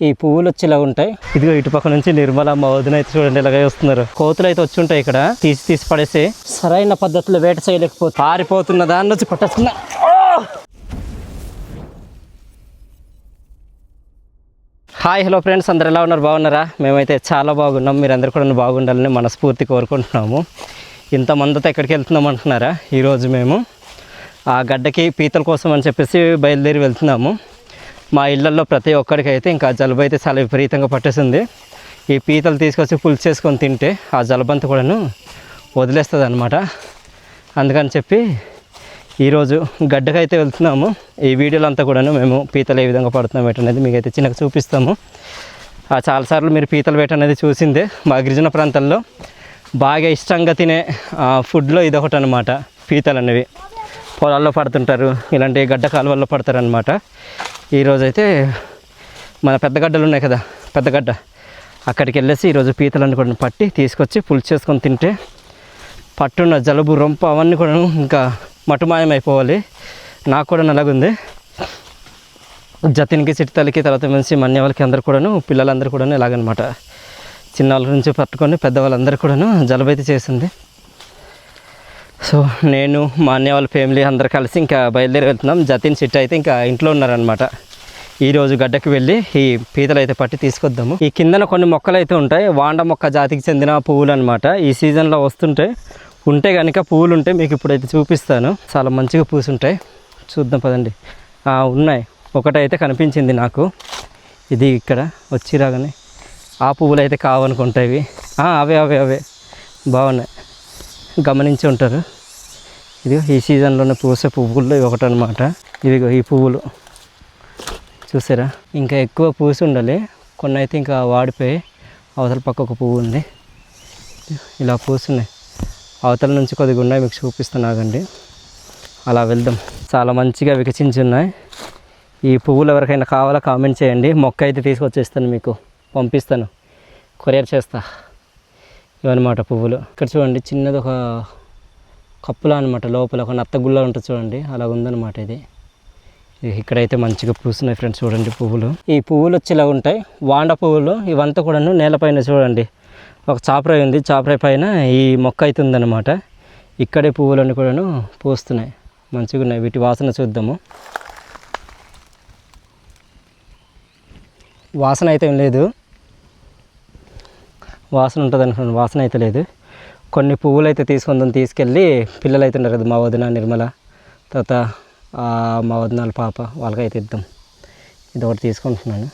ఈ పువ్వులు వచ్చి ఇలా ఉంటాయి. ఇదిగో ఇటుపక్క నుంచి నిర్మల మా వదిన అయితే చూడండి ఇలాగే వస్తున్నారు. కోతులు అయితే వచ్చి ఉంటాయి ఇక్కడ, తీసి పడేసి సరైన పద్ధతిలో వేట చేయలేకపోతే పారిపోతున్న దాన్ని వచ్చి పట్టేస్తున్నా. హాయ్ హలో ఫ్రెండ్స్, అందరు ఎలా ఉన్నారు? బాగున్నారా? మేమైతే చాలా బాగున్నాం. మీరందరూ కూడా బాగుండాలని మనస్ఫూర్తి కోరుకుంటున్నాము. ఇంతమందితో ఎక్కడికి వెళ్తున్నాం అంటున్నారా? ఈరోజు మేము ఆ గడ్డకి పీతల కోసం అని చెప్పేసి బయలుదేరి వెళ్తున్నాము. మా ఇళ్లలో ప్రతి ఒక్కరికి అయితే ఇంకా జలుబు అయితే చాలా విపరీతంగా పట్టేసింది. ఈ పీతలు తీసుకొచ్చి పులుసు చేసుకొని తింటే ఆ జలుబంతా కూడాను వదిలేస్తుంది అనమాట. అందుకని చెప్పి ఈరోజు గడ్డకైతే వెళ్తున్నాము. ఈ వీడియోలో అంతా కూడాను మేము పీతలు ఏ విధంగా పడుతున్నాం వేట అనేది మీకైతే చిన్నగా చూపిస్తాము. చాలాసార్లు మీరు పీతల వేట అనేది చూసిందే. మా గిరిజన ప్రాంతాల్లో బాగా ఇష్టంగా తినే ఫుడ్లో ఇదొకటి అనమాట. పీతలు అనేవి పొలాల్లో పడుతుంటారు, ఇలాంటి గడ్డ కాలువల్లో పడతారనమాట. ఈరోజైతే మన పెద్ద గడ్డలు ఉన్నాయి కదా, పెద్ద గడ్డ అక్కడికి వెళ్ళేసి ఈరోజు పీతలన్నీ కూడా పట్టి తీసుకొచ్చి పులుసు చేసుకొని తింటే పట్టున్న జలుబు రొంప అవన్నీ కూడా ఇంకా మటుమాయమైపోవాలి. నాకు కూడా అలాగుంది. జతిన్కి చిట్తలకి తర్వాత మంచి మన్యవాళ్ళకి అందరు కూడాను పిల్లలందరూ కూడా ఇలాగనమాట. చిన్నవాళ్ళ నుంచి పట్టుకొని పెద్దవాళ్ళందరూ కూడాను జలుబు అయితే చేసింది. సో నేను మా అన్నయ్య వాళ్ళ ఫ్యామిలీ అందరు కలిసి ఇంకా బయలుదేరి వెళ్తున్నాం. జతిన్ చిట్ట అయితే ఇంకా ఇంట్లో ఉన్నారనమాట. ఈరోజు గడ్డకి వెళ్ళి ఈ పీతలు అయితే పట్టి తీసుకొద్దాము. ఈ కిందన కొన్ని మొక్కలు అయితే ఉంటాయి, వాండ మొక్క జాతికి చెందిన పువ్వులు అనమాట. ఈ సీజన్లో ఉంటే కనుక పువ్వులు ఉంటే మీకు ఇప్పుడైతే చూపిస్తాను. చాలా మంచిగా పూసుంటాయి, చూద్దాం పదండి. ఉన్నాయి, ఒకటైతే కనిపించింది నాకు. ఇది ఇక్కడ వచ్చి రాగానే ఆ పువ్వులు అయితే కావనుకుంటాయి. అవే బాగున్నాయి, గమనించి ఉంటారు. ఇదిగో ఈ సీజన్లోనే పూసే పువ్వుల్లో ఒకటి అనమాట. ఇదిగో ఈ పువ్వులు చూసారా, ఇంకా ఎక్కువ పూసి ఉండాలి. కొన్ని అయితే ఇంకా వాడిపోయి అవతల పక్క ఒక పువ్వు ఉంది, ఇలా పూసున్నాయి. అవతల నుంచి కొద్దిగా ఉన్నాయి, మీకు చూపిస్తున్నాగండి. అలా వెళ్దాం. చాలా మంచిగా వికసించి ఉన్నాయి. ఈ పువ్వులు ఎవరికైనా కావాలా కామెంట్ చేయండి. మొక్క అయితే తీసుకొచ్చేస్తాను, మీకు పంపిస్తాను, కొరియర్ చేస్తా. ఇవన్నమాట పువ్వులు. ఇక్కడ చూడండి, చిన్నది ఒక కప్పులా అనమాట, లోపల ఒక నత్తగుల్ల ఉంటుంది చూడండి, అలా ఉందన్నమాట. ఇది ఇక్కడైతే మంచిగా పూస్తున్నాయి ఫ్రెండ్స్. చూడండి పువ్వులు, ఈ పువ్వులు వచ్చి ఇలా ఉంటాయి, వాండ పువ్వులు. ఇవంతా కూడాను నేలపైన చూడండి ఒక చాపరాయి ఉంది, చాపరాయి పైన ఈ మొక్క అయితే ఉందన్నమాట. ఇక్కడే పువ్వులన్నీ కూడాను పూస్తున్నాయి, మంచిగా ఉన్నాయి. వీటి వాసన చూద్దాము. వాసన అయితే ఏం లేదు, వాసన ఉంటుంది అనుకోండి, వాసన అయితే లేదు. కొన్ని పువ్వులు అయితే తీసుకెళ్ళి పిల్లలు అయితే ఉన్నారు కదా, మా వదిన నిర్మల, తర్వాత మా వదినాల పాప, వాళ్ళకైతే ఇద్దాం. ఇది ఒకటి తీసుకుంటున్నాను.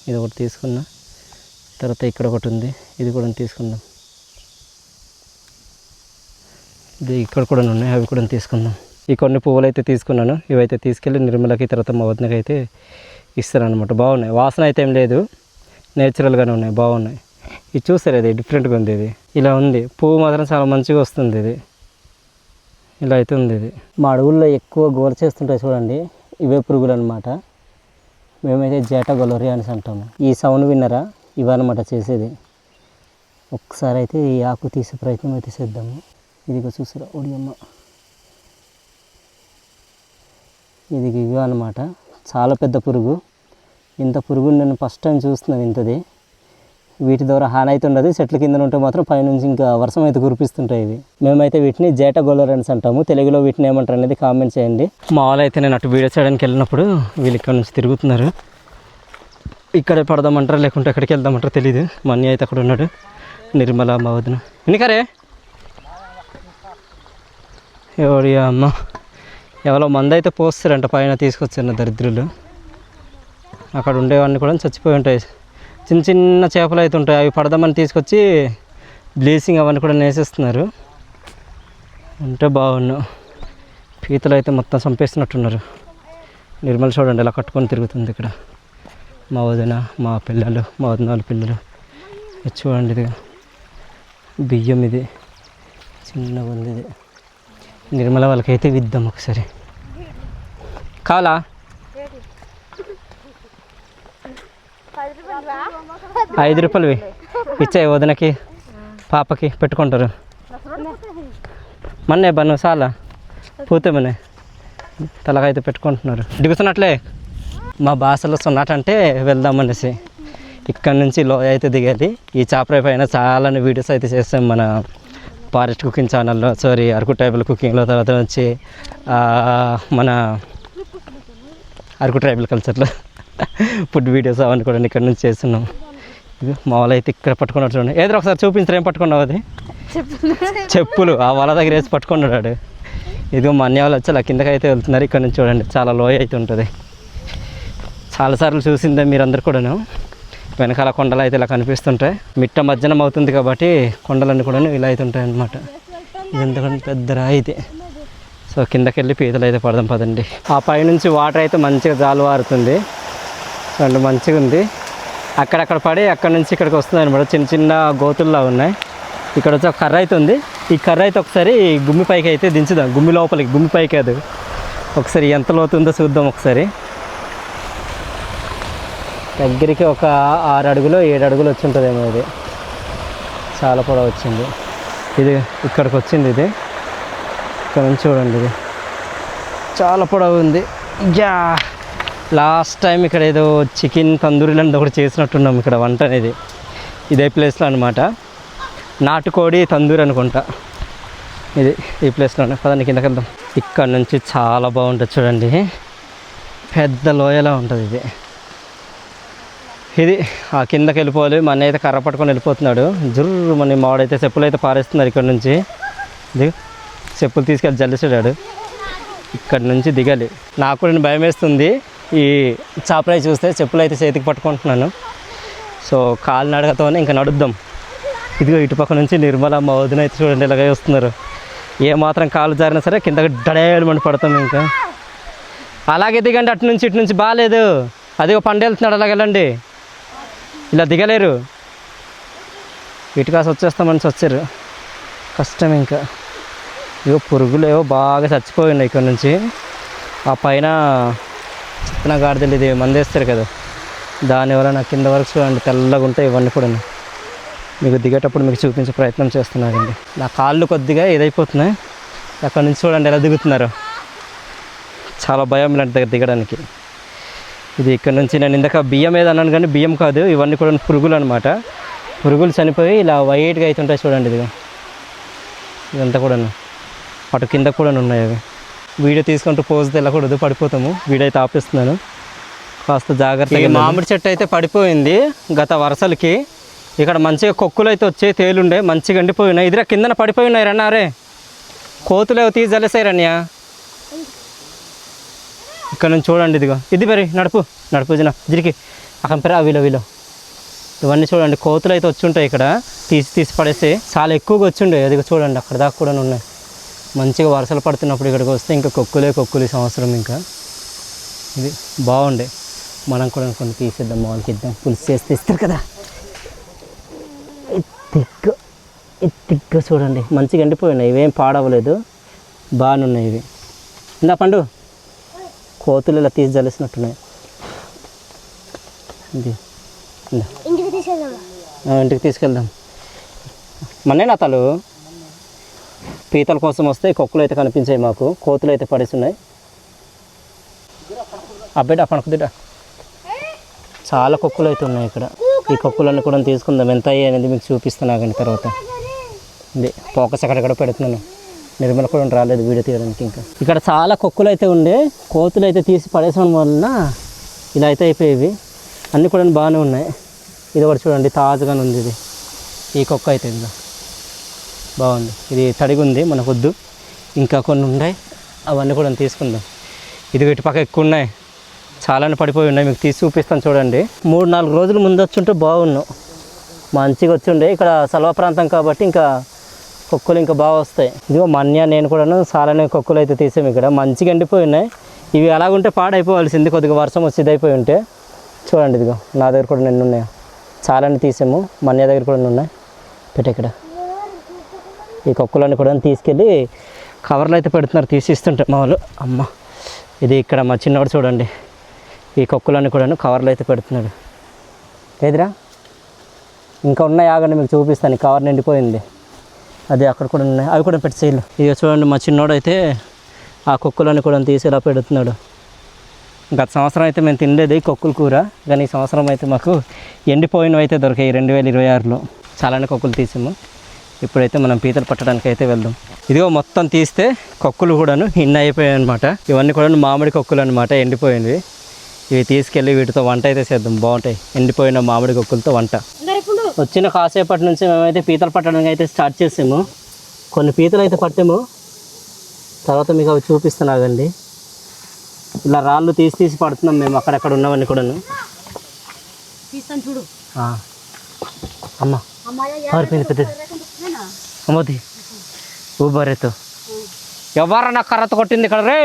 ఇది ఒకటి తీసుకున్నా. తర్వాత ఇక్కడ ఒకటి ఉంది, ఇది కూడా తీసుకుందాం. ఇది ఇక్కడ కూడా ఉన్నాయి, అవి కూడా తీసుకుందాం. ఈ కొన్ని పువ్వులు అయితే తీసుకున్నాను. ఇవైతే తీసుకెళ్ళి నిర్మలకి తర్వాత మా వదినకి అయితే ఇస్తాను అనమాట. బాగున్నాయి, వాసన అయితే ఏం లేదు, నేచురల్గానే ఉన్నాయి, బాగున్నాయి. ఇది చూసారు, ఇది డిఫరెంట్గా ఉంది. ఇది ఇలా ఉంది, పువ్వు మాత్రం చాలా మంచిగా వస్తుంది. ఇది ఇలా అయితే ఉంది. ఇది మా అడవుల్లో ఎక్కువ గోల చేస్తుంటాయి చూడండి, ఇవే పురుగులు అనమాట. మేమైతే జేట గొలరి అనేసి అంటాము. ఈ సౌండ్ విన్నరా, ఇవన్నమాట చేసేది. ఒక్కసారి అయితే ఈ ఆకు తీసే ప్రయత్నం అయితే చేద్దాము. ఇదిగో చూసారా, ఒడియమ్మ, ఇది ఇవి అనమాట. చాలా పెద్ద పురుగు. ఇంత పురుగుని నేను ఫస్ట్ టైం చూస్తున్నాను ఇంతది. వీటి ద్వారా హాని అయితే ఉండదు, చెట్ల కింద ఉంటే మాత్రం పైనుంచి ఇంకా వర్షం అయితే కురిపిస్తుంటాయి ఇవి. మేమైతే వీటిని జేట గొలరెన్స్ అంటాము. తెలుగులో వీటిని ఏమంటారు అనేది కామెంట్ చేయండి. మా వాళ్ళు అయితే నేను అటు వీడియో చేయడానికి వెళ్ళినప్పుడు వీళ్ళు ఇక్కడ నుంచి తిరుగుతున్నారు. ఇక్కడే పడదామంటారా లేకుంటే ఎక్కడికి వెళ్దామంటారో తెలియదు. మనీ అయితే అక్కడ ఉన్నాడు, నిర్మల, మా వదిన. ఎన్నికరే ఎవరి అమ్మ, ఎవరో మంది అయితే పోస్తారంట పైన తీసుకొచ్చారు దరిద్రులు. అక్కడ ఉండేవన్నీ కూడా చచ్చిపోయి ఉంటాయి. చిన్న చిన్న చేపలు అయితే ఉంటాయి, అవి పడదామని తీసుకొచ్చి బ్లీచింగ్ అవన్నీ కూడా వేసేస్తున్నారు. అంటే బాగున్నావు. పీతలు అయితే మొత్తం చంపేస్తున్నట్టున్నారు. నిర్మల చూడండి ఇలా కట్టుకొని తిరుగుతుంది ఇక్కడ. మా వదిన, మా పిల్లలు, మా వదిన వాళ్ళ పిల్లలు. చూడండి, ఇది బియ్యం, ఇది చిన్నగా ఉంది. ఇది నిర్మల వాళ్ళకైతే విద్దాం ఒకసారి. కావాలా? 5 రూపాయలు ఇచ్చాయి వదినకి, పాపకి పెట్టుకుంటారు. మన్నే బను చాలా పూతే మనే తలకైతే పెట్టుకుంటున్నారు. దిగుతున్నట్లే మా భాషలో సున్నటంటే వెళ్దామనేసి ఇక్కడ నుంచి లోయ అయితే దిగాలి. ఈ చాపరాయి పైన చాలా వీడియోస్ అయితే చేస్తాం మన ఫారెస్ట్ కుకింగ్ ఛానల్లో, సారీ అరకు ట్రైబల్ కుకింగ్లో. తర్వాత వచ్చి మన అరకు ట్రైబల్ కల్చర్లో ఫుడ్ వీడియోస్ అవన్నీ కూడా ఇక్కడ నుంచి చేస్తున్నాం. ఇది మా వాళ్ళు అయితే ఇక్కడ పట్టుకున్నాడు చూడండి. ఏదో ఒకసారి చూపించారు, ఏం పట్టుకున్నావు? అది చెప్పులు ఆ వల దగ్గర వేసి పట్టుకున్నాడు. ఇదిగో మా అన్నయ్య వాళ్ళు వచ్చి అలా కిందకి అయితే వెళ్తున్నారు. ఇక్కడ నుంచి చూడండి చాలా లోయ అయితే ఉంటుంది. చాలాసార్లు చూసిందే మీరందరూ కూడాను. వెనకాల కొండలు అయితే ఇలా కనిపిస్తుంటాయి. మిట్ట మధ్యాహ్నం అవుతుంది కాబట్టి కొండలన్నీ కూడా ఇలా అయితే ఉంటాయి అన్నమాట. ఎందుకంటే పెద్ద రాయి ఇది. సో కిందకి వెళ్ళి పీతలు అయితే పడదాం పదండి. ఆ పైనుంచి వాటర్ అయితే మంచిగా జాలువారుతుంది. అండ్ మంచిగా ఉంది. అక్కడక్కడ పడి అక్కడ నుంచి ఇక్కడికి వస్తుంది అనమాట. చిన్న చిన్న గోతుల్లా ఉన్నాయి. ఇక్కడ వచ్చి ఒక కర్ర అయితే ఉంది. ఈ కర్ర అయితే ఒకసారి గుమ్మి పైకి అయితే దించుదాం. గుమ్మి లోపలికి, గుమ్మి పైకి అది ఒకసారి ఎంత లోతుందో చూద్దాం. ఒకసారి దగ్గరికి ఒక 6 అడుగులు 7 అడుగులు వచ్చి ఉంటుందేమో. ఇది చాలా పొడవు వచ్చింది. ఇది ఇక్కడికి వచ్చింది. ఇది ఇక్కడ నుంచి చూడండి, ఇది చాలా పొడవు ఉంది. యా లాస్ట్ టైం ఇక్కడ ఏదో చికెన్ తందూరి లాంటిది ఒకటి చేసినట్టున్నాం ఇక్కడ వంట అనేది. ఇదే ప్లేస్లో అనమాట. నాటుకోడి తందూరి అనుకుంటా. ఇది ఈ ప్లేస్లోనే. పదండి కిందకి వెళ్దాం. ఇక్కడ నుంచి చాలా బాగుంటుంది చూడండి. పెద్ద లోయలా ఉంటుంది ఇది. ఇది ఆ కిందకి వెళ్ళిపోవాలి. మన అయితే కర్ర పట్టుకొని వెళ్ళిపోతున్నాడు. జుర్రు మన మావాడైతే చెప్పులు అయితే పారేస్తున్నారు ఇక్కడ నుంచి. ఇది చెప్పులు తీసుకెళ్ళి జల్లిసాడు. ఇక్కడ నుంచి దిగాలి. నాకు కూడా భయం వేస్తుంది ఈ చాపరాయి చూస్తే. చెప్పులు అయితే చేతికి పట్టుకుంటున్నాను. సో కాలు నడకతోనే ఇంకా నడుద్దాం. ఇదిగో ఇటుపక్క నుంచి నిర్మల మా వదిన అయితే చూడండి ఇలాగే వస్తున్నారు. ఏమాత్రం కాలు జారినా సరే కిందకి డడేలు మండి పడతాం. ఇంకా అలాగే దిగండి. అటు నుంచి ఇటు నుంచి బాగాలేదు. అదిగో పండు వెళ్తున్నాడు. అలాగే వెళ్ళండి. ఇలా దిగలేరు. ఇటుకాసి వచ్చేస్తామని వచ్చారు. కష్టం. ఇంకా ఇవో పురుగులు ఏవో బాగా చచ్చిపోయి ఉన్నాయి ఇక్కడ నుంచి. ఆ పైన చిత్తన గాడిదలు ఇది మందేస్తారు కదా, దానివల్ల నాకు కింద వరకు చూడండి తెల్లగా ఉంటాయి ఇవన్నీ కూడా. మీకు దిగేటప్పుడు మీకు చూపించే ప్రయత్నం చేస్తున్నారండి. నా కాళ్ళు కొద్దిగా ఇదైపోతున్నాయి. అక్కడ నుంచి చూడండి ఎలా దిగుతున్నారు. చాలా భయం ఇలాంటి దగ్గర దిగడానికి. ఇది ఇక్కడ నుంచి నేను ఇందాక బియ్యం ఏదన్నాను కానీ బియ్యం కాదు, ఇవన్నీ కూడా పురుగులు అనమాట. పురుగులు చనిపోయి ఇలా వైట్గా అవుతుంటాయి చూడండి. ఇదిగా ఇదంతా కూడా అటు కింద కూడా ఉన్నాయి. అవి వీడియో తీసుకుంటూ పోజ్ వెళ్ళకూడదు, పడిపోతాము. వీడియో అయితే ఆపిస్తున్నాను, కాస్త జాగ్రత్తగా. మామిడి చెట్టు అయితే పడిపోయింది గత వరుసలకి. ఇక్కడ మంచిగా కొక్కులు అయితే వచ్చాయి, తేలుండే మంచిగా ఎండిపోయినాయి. ఇదిరా కిందన పడిపోయి ఉన్నాయి రన్నారే. కోతులేవు తీసి జలేసాయి రన్యా. ఇక్కడ నుంచి చూడండి. ఇదిగో ఇది మరి నడుపు నడుపు జిరికి అక్కడ పెరా వీలో ఇవన్నీ చూడండి. కోతులు అయితే వచ్చి ఉంటాయి ఇక్కడ, తీసి పడేసి చాలా ఎక్కువగా వచ్చిండే. అదిగో చూడండి అక్కడ దాకా కూడా ఉన్నాయి. మంచిగా వర్షాలు పడుతున్నప్పుడు ఇక్కడికి వస్తే ఇంకా కొక్కులు ఈ సంవత్సరం. ఇంకా ఇది బాగుండే. మనం కూడా కొన్ని తీసేద్దాం, వాళ్ళకి ఇద్దాం. పులుసు చేస్తే ఇస్తారు కదా. తిగ్గ చూడండి మంచిగా ఎండిపోయినాయి. ఇవేం పాడవలేదు, బాగానే ఉన్నాయి ఇవి. ఇందా పండు కోతులు ఇలా తీసి జలిసినట్టున్నాయి. ఇది ఇంటికి తీసుకెళ్దాం. మన్నే నా తలు పీతల కోసం వస్తే కొక్కులు అయితే కనిపించాయి మాకు. కోతులు అయితే పడేస్తున్నాయి. అబ్బేట పణకుదిట చాలా కొక్కులు అయితే ఉన్నాయి ఇక్కడ. ఈ కొక్కులన్నీ కూడా తీసుకుందాం. ఎంత అయ్యాయి అనేది మీకు చూపిస్తాను ఆగండి తర్వాత. ఇది ఫోకస్ అక్కడెక్కడ పెడుతున్నాను. నిర్మల కూడా రాలేదు వీడియో తీయడానికి. ఇంకా ఇక్కడ చాలా కొక్కులు అయితే ఉండే, కోతులు అయితే తీసి పడేసడం వలన ఇలా అయితే అయిపోయేవి. అన్నీ కూడా బాగానే ఉన్నాయి. ఇది ఒకటి చూడండి తాజాగానే ఉంది. ఇది ఈ కొక్క అయితే ఇంకా బాగుంది. ఇది తడిగా ఉంది, మనకు వద్దు. ఇంకా కొన్ని ఉన్నాయి, అవన్నీ కూడా తీసుకుందాం. ఇది ఇటు పక్క ఎక్కువ ఉన్నాయి, చాలానే పడిపోయి ఉన్నాయి. మీకు తీసి చూపిస్తాను చూడండి. 3-4 రోజుల ముందు వచ్చుంటే బాగున్నావు, మంచిగా వచ్చుండే. ఇక్కడ సలవా ప్రాంతం కాబట్టి ఇంకా కొక్కులు ఇంకా బాగా వస్తాయి. ఇదిగో మన్య నేను కూడాను చాలానే కొక్కులు అయితే తీసాము. ఇక్కడ మంచిగా ఎండిపోయి ఉన్నాయి. ఇవి అలాగుంటే పాడైపోవాల్సింది, కొద్దిగా వర్షం వచ్చి ఇదైపోయి ఉంటే. చూడండి ఇదిగో నా దగ్గర కూడా నిన్న ఉన్నాయి, చాలానే తీసాము. మన్య దగ్గర కూడా ఉన్నాయి. పెట్టే ఇక్కడ ఈ కొక్కులన్నీ కూడా తీసుకెళ్ళి కవర్లు అయితే పెడుతున్నారు, తీసి ఇస్తుంటారు మా వాళ్ళు. అమ్మ ఇది ఇక్కడ మా చిన్నవాడు చూడండి, ఈ కొక్కులన్నీ కూడా కవర్లు అయితే పెడుతున్నాడు. ఏదిరా ఇంకా ఉన్నాయి, ఆగండి మీకు చూపిస్తాను. కవర్ నిండిపోయింది, అది అక్కడ కూడా ఉన్నాయి, అవి కూడా పెట్టి చేయలు. ఇక చూడండి మా చిన్నోడు అయితే ఆ కొక్కులను కూడా తీసి ఇలా పెడుతున్నాడు. గత సంవత్సరం అయితే మేము తినలేదు కొక్కుల కూర, కానీ ఈ సంవత్సరం అయితే మాకు ఎండిపోయినవి అయితే దొరికాయి 2026లో. చాలానే కొక్కులు తీసాము. ఇప్పుడైతే మనం పీతలు పట్టడానికి అయితే వెళ్దాం. ఇదిగో మొత్తం తీస్తే కొక్కులు కూడాను ఇన్ని అయిపోయాయి అనమాట. ఇవన్నీ కూడా మామిడి కొక్కులు అనమాట, ఎండిపోయినవి. ఇవి తీసుకెళ్ళి వీటితో వంట అయితే చేద్దాం, బాగుంటాయి ఎండిపోయిన మామిడి కొక్కులతో వంట. వచ్చిన కాసేపటి నుంచి మేమైతే పీతలు పట్టడానికి అయితే స్టార్ట్ చేసాము. కొన్ని పీతలు అయితే పట్టాము, తర్వాత మీకు అవి చూపిస్తున్నాగండి. ఇలా రాళ్ళు తీసి పడుతున్నాం మేము, అక్కడక్కడ ఉన్నవన్నీ కూడాను. చూడు అమ్మ పారిపోయింది పెద్దది. అమ్మది ఊబరేతో ఎవరన్నా కర్రతో కొట్టింది ఇక్కడ రే.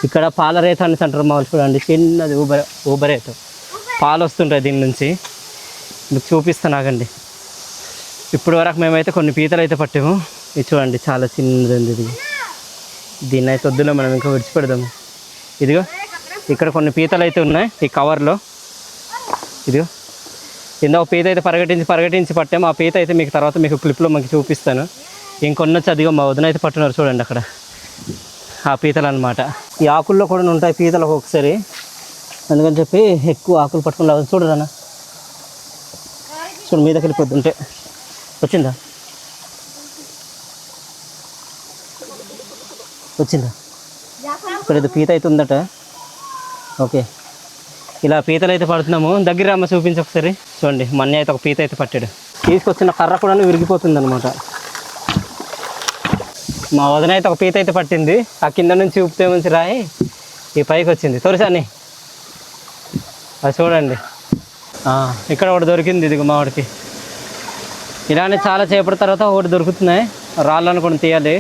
ఇక్కడ పాలరేత అని అంటారు మా వాళ్ళు, చూడండి చిన్నది ఊబరేత. పాలు వస్తుంటాయి దీని నుంచి, మీకు చూపిస్తానాగండి. ఇప్పుడు వరకు మేమైతే కొన్ని పీతలు అయితే పట్టాము. ఇది చూడండి చాలా చిన్నది ఇది. దీన్ని అయితే వద్దులో మనం ఇంకా విడిచిపెడదాము. ఇదిగో ఇక్కడ కొన్ని పీతలు అయితే ఉన్నాయి ఈ కవర్లో. ఇదిగో ఇందాక పీత అయితే పరిగెట్టించి పట్టాము. ఆ పీత అయితే మీకు తర్వాత మీకు క్లిప్లో మీకు చూపిస్తాను. ఇంకొన్ని వచ్చి అదిగో మా వదిన అయితే పట్టున్నారు చూడండి అక్కడ, ఆ పీతలు అనమాట. ఈ ఆకుల్లో కూడా ఉంటాయి పీతలు ఒక్కొక్కసారి, అందుకని చెప్పి ఎక్కువ ఆకులు పట్టుకుని చూడరానా. చూడు మీదకి వెళ్ళిపోతుంటే వచ్చిందా ఇక్కడ ఇది పీత అయితే ఉందట. ఓకే, ఇలా పీతలు అయితే పడుతున్నాము. దగ్గర అమ్మ చూపించి ఒకసారి. చూడండి మన్ని అయితే ఒక పీత అయితే పట్టాడు. తీసుకొచ్చిన కర్ర కూడా విరిగిపోతుంది అనమాట. మా వదిన అయితే ఒక పీత అయితే పట్టింది. ఆ కింద నుంచి ఉప్తే నుంచి రాయి ఈ పైకి వచ్చింది తొలిసాని. అది చూడండి ఇక్కడ ఒకటి దొరికింది. ఇదిగో మా వాడికి ఇలానే చాలా చేపల తర్వాత ఒకటి దొరుకుతున్నాయి. రాళ్ళను కూడా తీయాలి.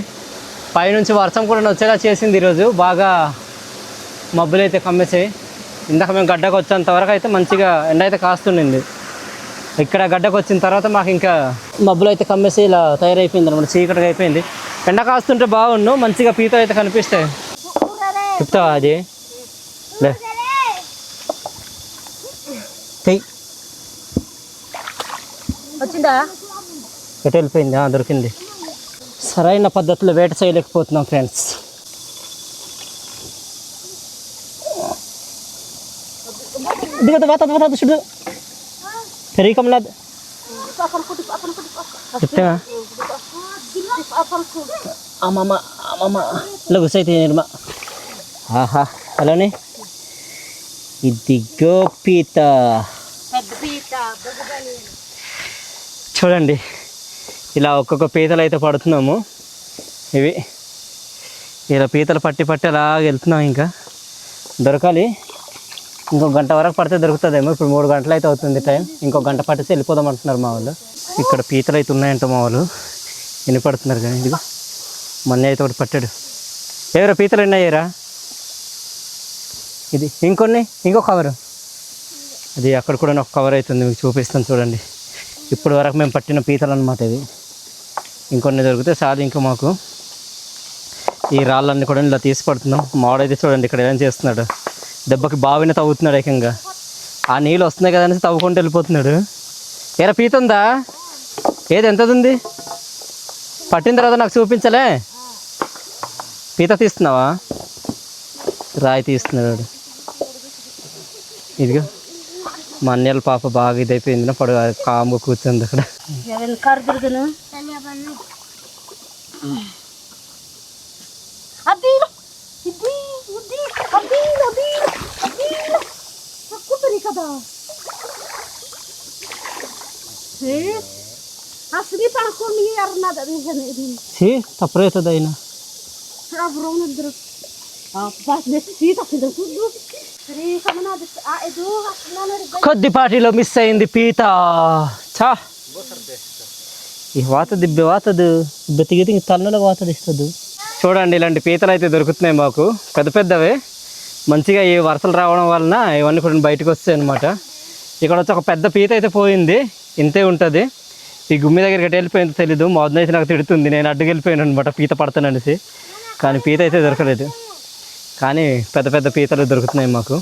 పైనుంచి వర్షం కూడా వచ్చేలా చేసింది ఈరోజు. బాగా మబ్బులు అయితే కమ్మేసాయి. ఇందాక మేము గడ్డకు వచ్చేంత వరకు అయితే మంచిగా ఎండ అయితే కాస్తుండింది. ఇక్కడ గడ్డకు వచ్చిన తర్వాత మాకు ఇంకా మబ్బులు అయితే కమ్మేసి ఇలా తయారైపోయింది అనమాట, చీకటిగా అయిపోయింది. ఎండ కాస్తుంటే బాగుండు, మంచిగా పీత అయితే కనిపిస్తాయి. చెప్తావా అది లే వచ్చిందా? ఎటు వెళ్ళిపోయింది? దొరికింది. సరైన పద్ధతిలో వేట చేయలేకపోతున్నాం ఫ్రెండ్స్. చూడు పెరిగంలా చెప్తావా అమ్మమ్మ ఇలా గుసైతే నిర్మా. ఆహా అలానే ఇదిగో పీత చూడండి. ఇలా ఒక్కొక్క పీతలు అయితే పడుతున్నాము. ఇవి ఇలా పీతలు పట్టి అలా వెళ్తున్నాం. ఇంకా దొరకాలి. ఇంకొక గంట వరకు పడితే దొరుకుతుందేమో. ఇప్పుడు 3 గంటలు అయితే అవుతుంది టైం. ఇంకొక గంట పట్టేసి వెళ్ళిపోదాం అంటున్నారు మా వాళ్ళు. ఇక్కడ పీతలు అయితే ఉన్నాయంట మా వాళ్ళు, వినపడుతున్నారు. కానీ ఇదిగో మొన్న అయితే ఒకటి పట్టాడు. ఎవరో పీతలు ఉన్నాయేరా? ఇది ఇంకో కవరు. అది అక్కడ కూడా ఒక కవర్ అవుతుంది, మీకు చూపిస్తాను చూడండి. ఇప్పుడు వరకు మేము పట్టిన పీతలు అనమాట ఇవి. ఇంకొన్ని దొరికితే చాలు ఇంకా మాకు. ఈ రాళ్ళన్నీ కూడా ఇలా తీసి పడుతున్నాం. మావాడైతే చూడండి ఇక్కడ ఏం చేస్తున్నాడు, దెబ్బకి బావిని తవ్వుతున్నాడు ఏకంగా. ఆ నీళ్ళు వస్తున్నాయి కదా అనేసి తవ్వుకుంటూ వెళ్ళిపోతున్నాడు. ఏరా పీత ఉందా? ఏది ఎంతది ఉంది? పట్టిన తర్వాత నాకు చూపించలే. పీత తీస్తున్నావా? రాయి తీస్తున్నాడు. ఇదిగో మా అన్నయ్యల పాప బాగా ఇదైపోయింది, పడు కాము కూర్చుంది అక్కడ. తప్పరైతుంది అయినా కొద్దిపాటిలో మిస్ అయింది పీత. చా వాతది బతికి తలలో వాతది ఇస్తుంది. చూడండి ఇలాంటి పీతలు అయితే దొరుకుతున్నాయి మాకు, పెద్ద పెద్దవే. మంచిగా ఈ వరసలు రావడం వలన ఇవన్నీ కూడా బయటకు వస్తాయి అనమాట. ఇక్కడ వచ్చి ఒక పెద్ద పీత అయితే పోయింది, ఇంతే ఉంటుంది. ఈ గుమ్మి దగ్గరికి ఎటు వెళ్ళిపోయిందో తెలీదు. మా వదిన అయితే నాకు తిడుతుంది, నేను అడ్డుకు వెళ్ళిపోయాను అనమాట పీత పడతాననేసి. కానీ పీత అయితే దొరకలేదు. కానీ పెద్ద పెద్ద పీతలు దొరుకుతున్నాయి మాకు.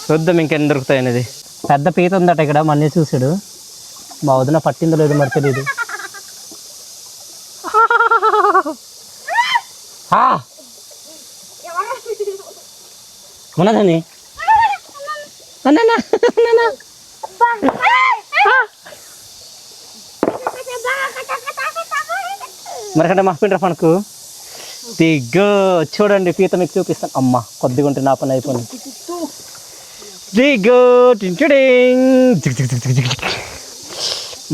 చూద్దాం ఇంకెన్ని దొరుకుతాయి అనేది. పెద్ద పీత ఉందట ఇక్కడ, మళ్ళీ చూసాడు. మా వదిన పట్టిందో లేదో మరి తెలీదు. ఉన్నదని మరికంటే మా పిండ్ర పనుకు దిగ్గు చూడండి పీత మీకు చూపిస్తాను. అమ్మ కొద్దిగా ఉంటే నా పని అయిపోయింది. దిగ్గు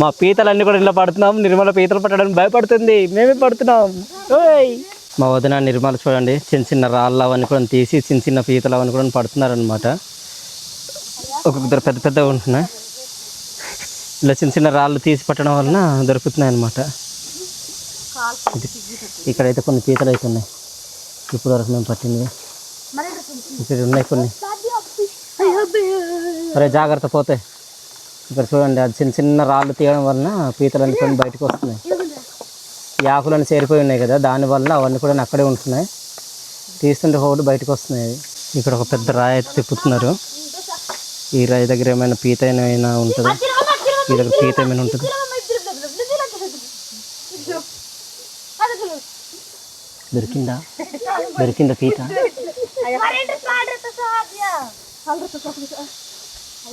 మా పీతలన్నీ కూడా ఇలా పడుతున్నాం. నిర్మల పీతలు పట్టడానికి భయపడుతుంది, మేమే పడుతున్నాం. ఓయ్ మా వదిన నిర్మల చూడండి చిన్న చిన్న రాళ్ళు అవన్నీ కూడా తీసి చిన్న చిన్న పీతలు అవన్నీ కూడా పడుతున్నారనమాట. ఒక్కొక్కరు పెద్ద పెద్దగా ఉంటున్నాయి. ఇలా చిన్న చిన్న రాళ్ళు తీసి పట్టడం వలన దొరుకుతున్నాయి అన్నమాట. ఇక్కడైతే కొన్ని పీతలు అయితే ఉన్నాయి. ఇప్పుడు వరకు మేము పట్టినవి ఇక్కడ ఉన్నాయి కొన్ని. అరే జాగ్రత్త పోతే. ఇక్కడ చూడండి అది చిన్న చిన్న రాళ్ళు తీయడం వలన పీతలన్నీ కొన్ని బయటకు వస్తున్నాయి. ఈ ఆకులన్నీ చేరిపోయి ఉన్నాయి కదా, దానివల్ల అవన్నీ కూడా అక్కడే ఉంటున్నాయి. తీస్తుంటే ఒకటి బయటకు వస్తున్నాయి. ఇక్కడ ఒక పెద్ద రాయి అయితే తిప్పుతున్నారు. ఈ రాయి దగ్గర ఏమైనా పీత ఏమైనా ఉంటుందా? ఈ దగ్గర పీత ఏమైనా ఉంటుంది? దొరికిందా? దొరికిందా పీత?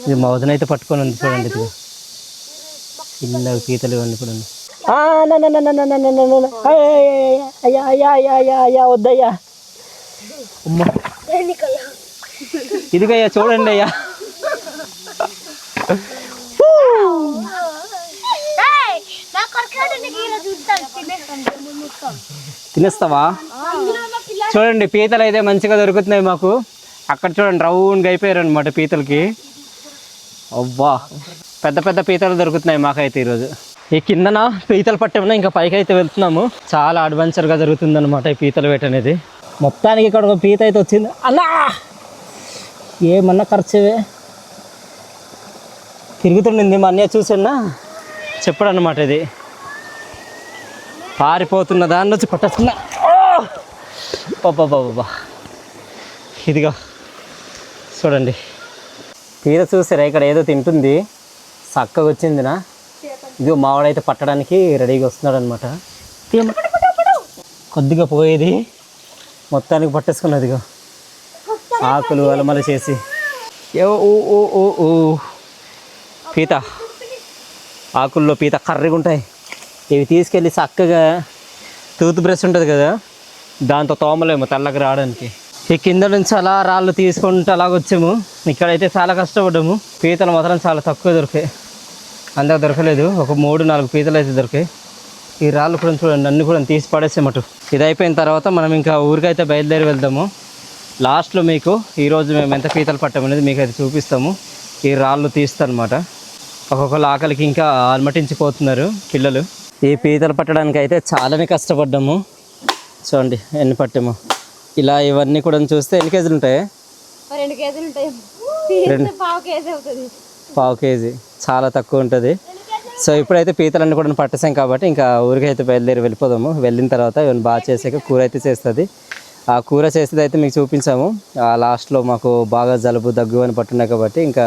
ఇది మా వదిన అయితే పట్టుకొని ఉంది చూడండి. ఇది చిన్న పీతలు ఇవన్నీ కూడా ఉన్నాయి. అయ్యా అయ్యా అయ్యా అయ్యా అయ్యా వద్దయ్యా. అమ్మా ఇదిగయ్యా చూడండి అయ్యా. తినేస్తావా? చూడండి పీతలు అయితే మంచిగా దొరుకుతున్నాయి మాకు. అక్కడ చూడండి రౌండ్గా అయిపోయారు అనమాట పీతలకి. అవ్వా పెద్ద పెద్ద పీతలు దొరుకుతున్నాయి మాకైతే ఈరోజు. ఈ కిందన పీతలు పట్టేమన్నా ఇంకా పైకి అయితే వెళ్తున్నాము. చాలా అడ్వెంచర్గా జరుగుతుంది అనమాట ఈ పీతల వేట అనేది. మొత్తానికి ఇక్కడ ఒక పీత అయితే వచ్చింది. అన్నా ఏమన్నా ఖర్చువే తిరుగుతుండింది. మా అన్నయ్య చూసన్నా చెప్పడు అనమాట. ఇది పారిపోతున్న దాన్ని వచ్చి పట్టేస్తున్నా. బాబా ఇదిగో చూడండి పీత చూసారా, ఇక్కడ ఏదో తింటుంది. చక్కగా వచ్చిందినా. ఇదిగో మావాడైతే పట్టడానికి రెడీగా వస్తున్నాడు అనమాట. కొద్దిగా పోయేది మొత్తానికి పట్టేసుకున్నదిగో ఆకులు అలమల చేసి. ఓ పీత ఆకుల్లో పీత కర్రీగా ఉంటాయి. ఇవి తీసుకెళ్ళి చక్కగా టూత్ బ్రష్ ఉంటుంది కదా, దాంతో తోమలేము తెల్లకి రావడానికి. ఈ కింద నుంచి అలా రాళ్ళు తీసుకుంటూ అలాగొచ్చాము. ఇక్కడైతే చాలా కష్టపడ్డాము. పీతలు మాత్రం చాలా తక్కువ దొరికాయి, అందాక దొరకలేదు. ఒక 3-4 పీతలు అయితే దొరికాయి. ఈ రాళ్ళు కూడా చూడండి అన్నీ కూడా తీసి పడేసామటు. ఇది అయిపోయిన తర్వాత మనం ఇంకా ఊరికైతే బయలుదేరి వెళ్దాము. లాస్ట్లో మీకు ఈరోజు మేము ఎంత పీతలు పట్టామనేది మీకు అయితే చూపిస్తాము. ఈ రాళ్ళు తీస్తానమాట. ఒక్కొక్కరు ఆకలికి ఇంకా అలమటించిపోతున్నారు పిల్లలు. ఈ పీతలు పట్టడానికి అయితే చాలానే కష్టపడ్డాము. చూడండి ఎన్ని పట్టాము. ఇలా ఇవన్నీ కూడా చూస్తే ఎన్ని కేజీలు ఉంటాయి? 2 కేజీలు ఉంటాయి. పావు కేజీ చాలా తక్కువ ఉంటుంది. సో ఇప్పుడైతే పీతలన్నీ కూడా పట్టేసాం కాబట్టి ఇంకా ఊరికైతే బయలుదేరి వెళ్ళిపోదాము. వెళ్ళిన తర్వాత ఇవన్నీ బాగా చేసాక కూర అయితే చేస్తుంది. ఆ కూర చేసేది అయితే మీకు చూపించాము. ఆ లాస్ట్లో మాకు బాగా జలుబు దగ్గు అని పట్టున్నాయి కాబట్టి ఇంకా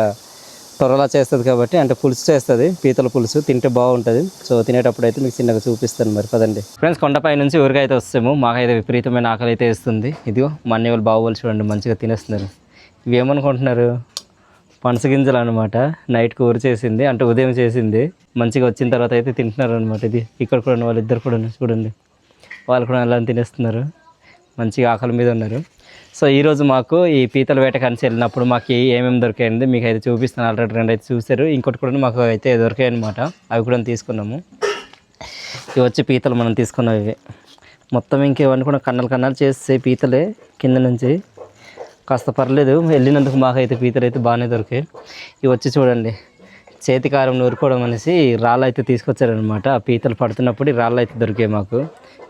త్వరలా చేస్తుంది కాబట్టి, అంటే పులుసు చేస్తుంది, పీతల పులుసు తింటే బాగుంటుంది. సో తినేటప్పుడు అయితే మీకు చిన్నగా చూపిస్తాను. మరి పదండి ఫ్రెండ్స్. కొండపై నుంచి ఊరికైతే వస్తాము. మాకైతే విపరీతమైన ఆకలి అయితే వేస్తుంది. ఇదిగో మా అన్నయ్య వాళ్ళు బాగోలు చూడండి మంచిగా తినేస్తున్నారు. ఇవి ఏమనుకుంటున్నారు? పనసగింజలు అనమాట. నైట్ కూర చేసింది, అంటే ఉదయం చేసింది. మంచిగా వచ్చిన తర్వాత అయితే తింటున్నారు అనమాట. ఇది ఇక్కడ కూడా వాళ్ళిద్దరు కూడా చూడండి, వాళ్ళు కూడా అలా తినేస్తున్నారు. మంచిగా ఆకలి మీద ఉన్నారు. సో ఈరోజు మాకు ఈ పీతల వేట కలిసి వెళ్ళినప్పుడు మాకు ఏమేమి దొరికాయండి మీకు అయితే చూపిస్తాను. ఆల్రెడీ 2 అయితే చూసారు. ఇంకోటి కూడా మాకు అయితే దొరికాయి అనమాట. అవి కూడా తీసుకున్నాము. ఇవి వచ్చి పీతలు మనం తీసుకున్నాం. ఇవి మొత్తం ఇంకేవన్నీ కూడా కన్నాలు చేస్తే పీతలే కింద నుంచి కాస్త పర్లేదు. వెళ్ళినందుకు మాకైతే పీతలు అయితే బాగానే దొరికాయి. ఇవి వచ్చి చూడండి చేతికారం నూరుకోవడం అనేసి రాళ్ళు అయితే తీసుకొచ్చారనమాట. ఆ పీతలు పడుతున్నప్పుడు ఈ రాళ్ళు అయితే దొరికాయి మాకు.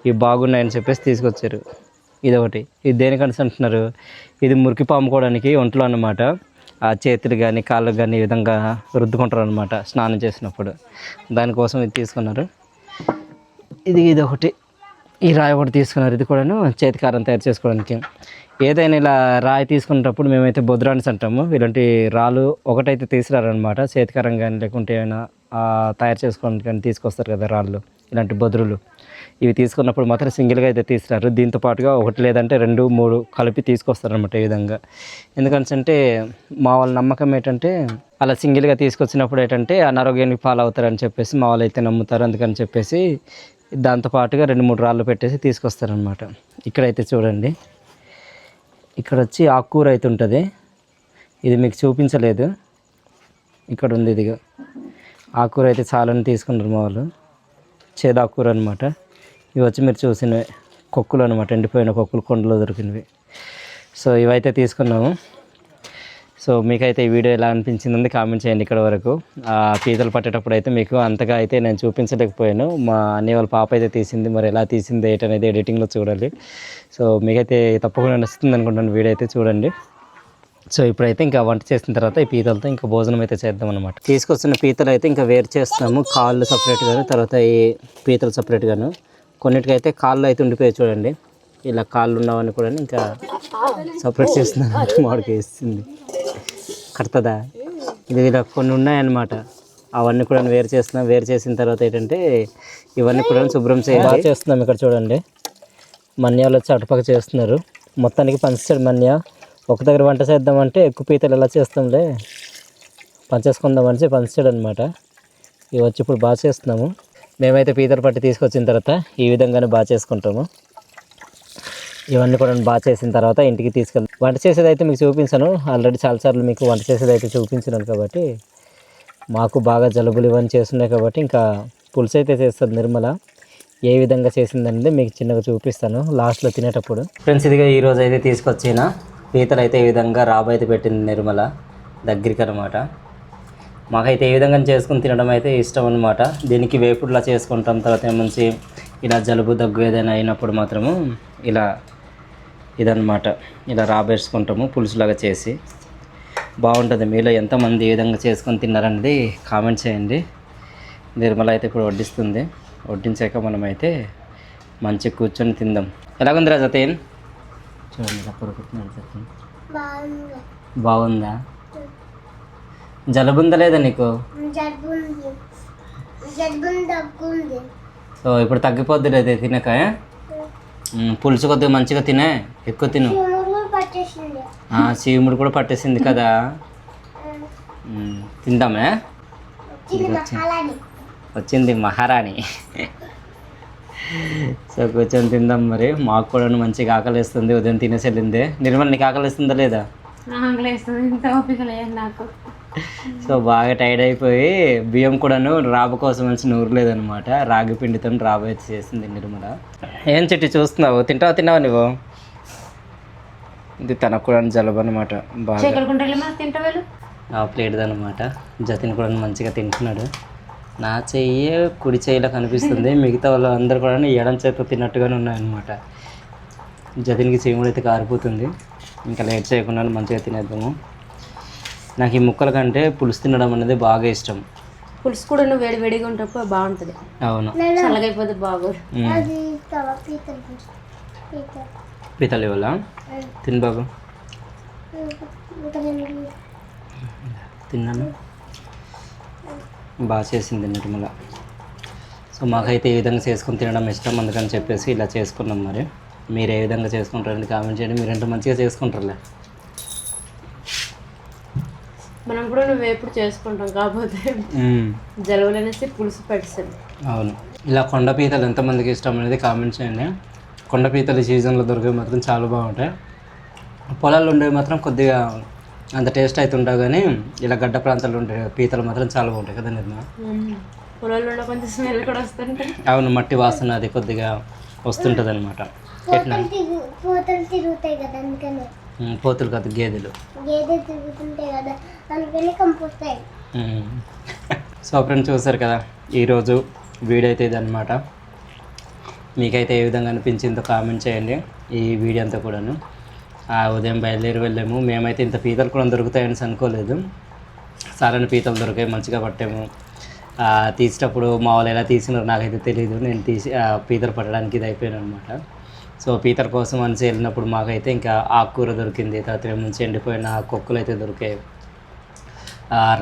ఇవి బాగున్నాయని చెప్పేసి తీసుకొచ్చారు. ఇదొకటి. ఇది దేనికని అంటున్నారు? ఇది మురికి పాముకోవడానికి ఒంట్లో అన్నమాట. ఆ చేతులు కానీ కాళ్ళకు కానీ ఈ విధంగా రుద్దుకుంటారు అనమాట స్నానం చేసినప్పుడు. దానికోసం ఇది తీసుకున్నారు. ఇదొకటి. ఈ రాయి ఒకటి తీసుకున్నారు. ఇది కూడాను చేతికారం తయారు చేసుకోవడానికి. ఏదైనా ఇలా రాయి తీసుకునేటప్పుడు మేమైతే బొద్రాన్స్ అంటాము. ఇలాంటి రాళ్ళు ఒకటైతే తీసుకురారనమాట. చేతికారం కానీ లేకుంటే ఏమైనా తయారు చేసుకోవడానికి కానీ తీసుకొస్తారు కదా రాళ్ళు, ఇలాంటి బొద్రులు. ఇవి తీసుకున్నప్పుడు మాత్రం సింగిల్గా అయితే తీస్తారు. దీంతో పాటుగా 1 లేదంటే 2, 3 కలిపి తీసుకొస్తారనమాట ఈ విధంగా. ఎందుకంటే మా వాళ్ళ నమ్మకం ఏంటంటే అలా సింగిల్గా తీసుకొచ్చినప్పుడు ఏంటంటే అనారోగ్యానికి పాలవుతారని చెప్పేసి మా వాళ్ళు అయితే నమ్ముతారు. అందుకని చెప్పేసి దాంతోపాటుగా 2, 3 రాళ్ళు పెట్టేసి తీసుకొస్తారనమాట. ఇక్కడైతే చూడండి, ఇక్కడ వచ్చి ఆకుకూర అయితే ఉంటుంది. ఇది మీకు చూపించలేదు, ఇక్కడ ఉంది ఇదిగా. ఆకుకూర అయితే చాలని తీసుకున్నారు మా వాళ్ళు, చేదాకూర అనమాట. ఇవి వచ్చి మీరు చూసినవి కొక్కులు అనమాట, ఎండిపోయిన కొక్కులు కొండలో దొరికినవి. సో ఇవైతే తీసుకున్నాము. సో మీకైతే ఈ వీడియో ఎలా అనిపించింది కామెంట్ చేయండి. ఇక్కడ వరకు పీతలు పట్టేటప్పుడు అయితే మీకు అంతగా అయితే నేను చూపించలేకపోయాను. మా అన్నయ్య వాళ్ళ పాప అయితే తీసింది, మరి ఎలా తీసింది ఏంటనేది ఎడిటింగ్లో చూడాలి. సో మీకైతే తప్పకుండా నచ్చుతుంది అనుకుంటున్నాను, వీడియో అయితే చూడండి. సో ఇప్పుడైతే ఇంకా వంట చేసిన తర్వాత ఈ పీతలతో ఇంకా భోజనం అయితే చేద్దాం అనమాట. తీసుకొచ్చిన పీతలు అయితే ఇంకా వేరు చేస్తున్నాము, కాళ్ళు సపరేట్గాను, తర్వాత ఈ పీతలు సపరేట్గాను. కొన్నిటికైతే కాళ్ళు అయితే ఉండిపోయాయి చూడండి, ఇలా కాళ్ళు ఉన్నవన్నీ కూడా ఇంకా సపరేట్ చేస్తున్నాను. మామిడికి వేస్తుంది కడతదా ఇది, ఇలా కొన్ని ఉన్నాయన్నమాట, అవన్నీ కూడా వేరు చేస్తున్నాం. వేరు చేసిన తర్వాత ఏంటంటే ఇవన్నీ కూడా శుభ్రం చేయాలి చేస్తున్నాం. ఇక్కడ చూడండి, మన్యాలు వచ్చి అటుపక్క చేస్తున్నారు. మొత్తానికి పంచాడు మన్య. ఒక దగ్గర వంట చేద్దామంటే ఎక్కువ పీతలు ఎలా చేస్తాంలే, పంచేసుకుందామని పంచాడు అనమాట. ఇవి వచ్చి ఇప్పుడు బాగా చేస్తున్నాము. మేమైతే పీతలు పట్టి తీసుకొచ్చిన తర్వాత ఈ విధంగానే బాగా చేసుకుంటాము. ఇవన్నీ కూడా బాగా చేసిన తర్వాత ఇంటికి తీసుకెళ్తాం. వంట చేసేది అయితే మీకు చూపించాను ఆల్రెడీ చాలాసార్లు, మీకు వంట చేసేది అయితే చూపించినాను కాబట్టి. మాకు బాగా జలుబులు ఇవన్నీ చేస్తున్నాయి కాబట్టి ఇంకా పులుసు అయితే చేస్తుంది నిర్మల. ఏ విధంగా చేసిందనేది మీకు చిన్నగా చూపిస్తాను లాస్ట్లో తినేటప్పుడు. ఫ్రెండ్స్, ఇదిగా ఈరోజు అయితే తీసుకొచ్చిన పీతలు అయితే ఈ విధంగా అయితే పెట్టింది నిర్మల దగ్గరికి అనమాట. మాకైతే ఏ విధంగా చేసుకుని తినడం అయితే ఇష్టం అనమాట. దీనికి వేపుడులా చేసుకుంటాం. తర్వాత మంచి ఇలా జలుబు దగ్గు ఏదైనా అయినప్పుడు మాత్రము ఇలా ఇదన్నమాట, ఇలా రాబేసుకుంటాము పులుసులాగా చేసి. బాగుంటుంది. మీలో ఎంతమంది ఏ విధంగా చేసుకొని తిన్నారనేది కామెంట్ చేయండి. నిర్మల అయితే ఇప్పుడు వడ్డిస్తుంది. వడ్డించాక మనమైతే మంచిగా కూర్చొని తిందాం. ఎలాగుందిరా జతీన్? చూడండి ఇలా కొరుకుతున్నాడు జతీన్. బాగుందా? జలుబుందా లేదా నీకు? సో ఇప్పుడు తగ్గిపోద్ది అయితే తినక. పులుసు కొద్దిగా మంచిగా తినే, ఎక్కువ తిను. చీముడు కూడా పట్టేసింది కదా, తిందామే. వచ్చింది మహారాణి. సో కూర్చొని తిందాం. మరి మాకు కూడా మంచిగా ఆకలిస్తుంది, ఉదయం తినేసి వెళ్ళిందే. నిర్మల్ నీకు ఆకలిస్తుందా లేదా? సో బాగా టైర్డ్ అయిపోయి బియ్యం కూడాను రాబు కోసం మంచి నూరు లేదనమాట. రాగి పిండితో రాబు అయితే చేసింది నిర్మల. ఏం చెట్టు చూస్తున్నావు? తిన్నావా నువ్వు? ఇది తనకు కూడా జలుబు అనమాట, బాగా ప్లేట్ అనమాట. జతిన్ కూడా మంచిగా తింటున్నాడు. నా చెయ్యి కుడి చెయ్యిలో కనిపిస్తుంది, మిగతా వాళ్ళు అందరు కూడా ఎడం చేతితో తిన్నట్టుగానే ఉన్నాయన్నమాట. జతిన్కి చీముడు అయితే కారిపోతుంది. ఇంకా లేట్ చేయకుండా మంచిగా తినేద్దాము. నాకు ఈ ముక్కల కంటే పులుసు తినడం అనేది బాగా ఇష్టం. పులుసు కూడా వేడి వేడిగా ఉంటప్పుడు బాగుంటుంది. అవును, చల్లగైపోతే బాగోదు. పీతలు ఇవ్వాలా? తిని బాబు. తిన్నాను, బాగా చేసింది నిర్మల. సో మాకైతే ఈ విధంగా చేసుకొని తినడం ఇష్టం, అందుకని చెప్పేసి ఇలా చేసుకున్నాం. మరి మీరు ఏ విధంగా చేసుకుంటారని కామెంట్ చేయండి. మీరంటే మంచిగా చేసుకుంటారులే. మనం కూడా నువ్వు ఎప్పుడు చేసుకుంటాం కాకపోతే జలుబులనేసి పులుసు పెట్టేసాడు. అవును, ఇలా కొండ పీతలు ఎంతమందికి ఇష్టం అనేది కామెంట్ చేయండి. కొండ పీతలు ఈ సీజన్లో దొరికేవి మాత్రం చాలా బాగుంటాయి. పొలాల్లో ఉండేవి మాత్రం కొద్దిగా అంత టేస్ట్ అయితే ఉంటావు, కానీ ఇలా గడ్డ ప్రాంతాల్లో ఉండే పీతలు మాత్రం చాలా బాగుంటాయి కదా నిర్మల? పొలాల్లో కొంచెం స్మెల్ కూడా వస్తుంటాయి. అవును, మట్టి వాసన అది కొద్దిగా వస్తుంటుంది అనమాట. పోతులు కాదు, గేదెలు తిరుగుతుంటాయి కదా, సో ఫ్రెండ్స్ చూసారు కదా, ఈరోజు వీడియో అయితే ఇదన్నమాట. మీకైతే ఏ విధంగా అనిపించిందో కామెంట్ చేయండి. ఈ వీడియో అంతా కూడాను ఉదయం బయలుదేరి వెళ్ళాము. మేమైతే ఇంత పీతలు కూడా దొరుకుతాయని అనుకోలేదు. సారని పీతలు దొరికాయి, మంచిగా పట్టాము. తీసేటప్పుడు మా వాళ్ళు ఎలా తీసినారో నాకైతే తెలియదు. నేను పీతలు పట్టడానికి ఇది అయిపోయాను అనమాట. సో పీతల కోసం అని వెళ్ళినప్పుడు మాకైతే ఇంకా ఆకుకూర దొరికింది. తర్వాత నుంచి ఎండిపోయిన కొక్కులు అయితే దొరికాయి.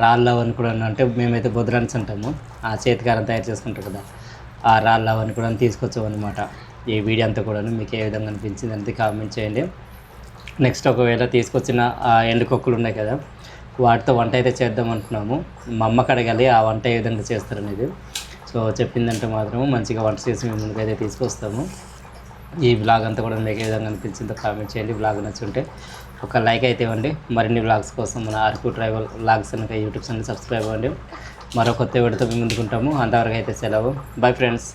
రాళ్ళు అని కూడా అంటే మేమైతే బొద్రాన్స్ అంటాము, ఆ చేతికారం తయారు చేసుకుంటారు కదా, ఆ రాళ్ళు అవన్నీ కూడా తీసుకొచ్చామన్నమాట. ఈ వీడియో అంతా కూడా మీకు ఏ విధంగా అనిపించింది అనేది కామెంట్ చేయండి. నెక్స్ట్ ఒకవేళ తీసుకొచ్చిన ఆ ఎండుకొక్కులు ఉన్నాయి కదా, వాటితో వంట అయితే చేద్దాం అనుకున్నాము. మా అమ్మకి అడగాలి ఆ వంట ఏ విధంగా చేస్తారనేది. సో చెప్పిందంటే మాత్రం మంచిగా వంట చేసి మేము ముందుకైతే తీసుకొస్తాము. ఈ బ్లాగ్ అంతా కూడా మీకు ఏ విధంగా అనిపించిందో కామెంట్ చేయండి. బ్లాగ్ నచ్చుంటే ఒక లైక్ అయితే ఇవ్వండి. మరిన్ని బ్లాగ్స్ కోసం మన అరకు ట్రైబల్ బ్లాగ్స్ కనుక యూట్యూబ్ ఛానల్ సబ్స్క్రైబ్ అవ్వండి. మరో కొత్త వీడియోతో మేము ముందుకుంటాము. అంతవరకు అయితే సెలవు. Bye friends.